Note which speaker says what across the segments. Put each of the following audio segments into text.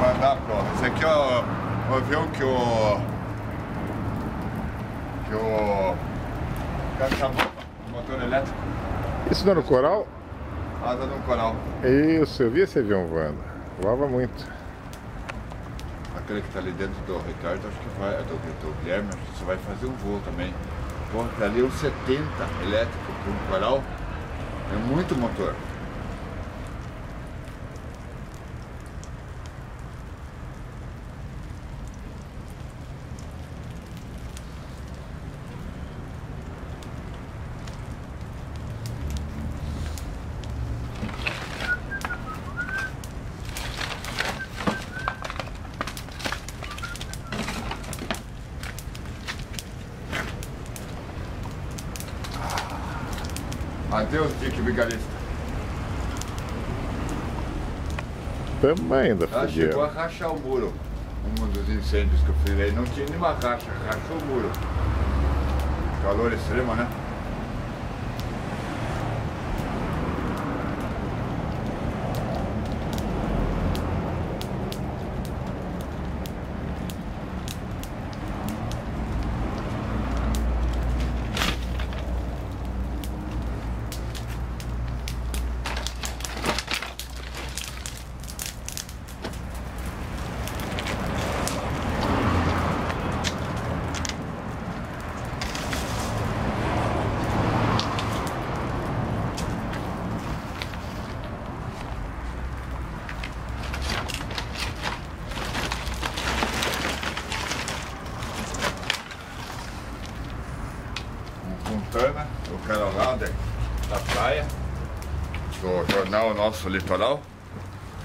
Speaker 1: Mandar a prova. Esse aqui é o avião que o cara chamou, motor elétrico.
Speaker 2: Isso não era o Coral?
Speaker 1: Asa de um Coral.
Speaker 2: Isso, eu vi esse avião voando. Voava muito.
Speaker 1: Aquele que tá ali dentro do Ricardo, acho que vai, do Guilherme, acho que você vai fazer um voo também. Pô, tá ali um 70 elétrico para um Coral. É muito motor. Adeus, Dick Vigarista.
Speaker 2: Também da
Speaker 1: Ela chegou a
Speaker 2: fogueira.
Speaker 1: rachar o muro. Um dos incêndios que eu fiz aí. Não tinha nenhuma racha, rachou o muro. Calor extremo, né? Fontana, o cara lá da praia, do jornal Nosso Litoral,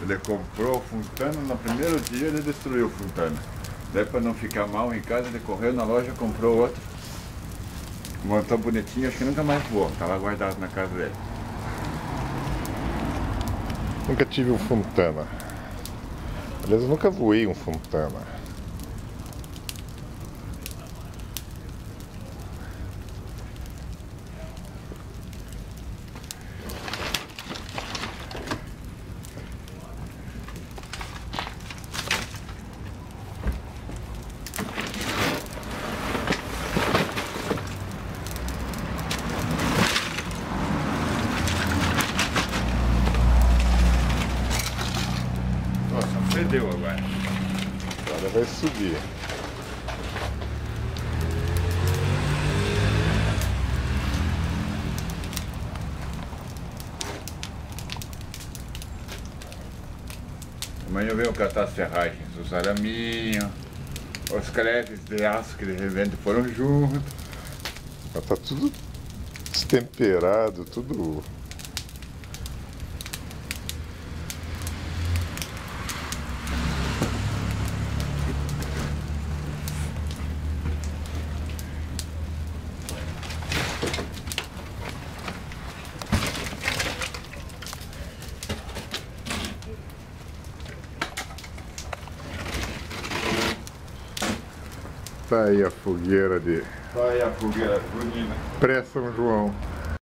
Speaker 1: ele comprou o Fontana, no primeiro dia ele destruiu o Fontana. Daí para não ficar mal em casa, ele correu na loja, comprou outro, montou bonitinho, acho que nunca mais voou, tá lá guardado na casa dele.
Speaker 2: Nunca tive um Fontana. Aliás, eu nunca voei um Fontana.
Speaker 1: Cedeu agora.
Speaker 2: Agora vai subir.
Speaker 1: Amanhã eu venho catar as ferragens, os araminhos, os creves de aço que ele revende foram juntos.
Speaker 2: Já tá tudo destemperado, tudo. Tá aí a fogueira de
Speaker 1: Vai a fogueira junina.
Speaker 2: pré-São João.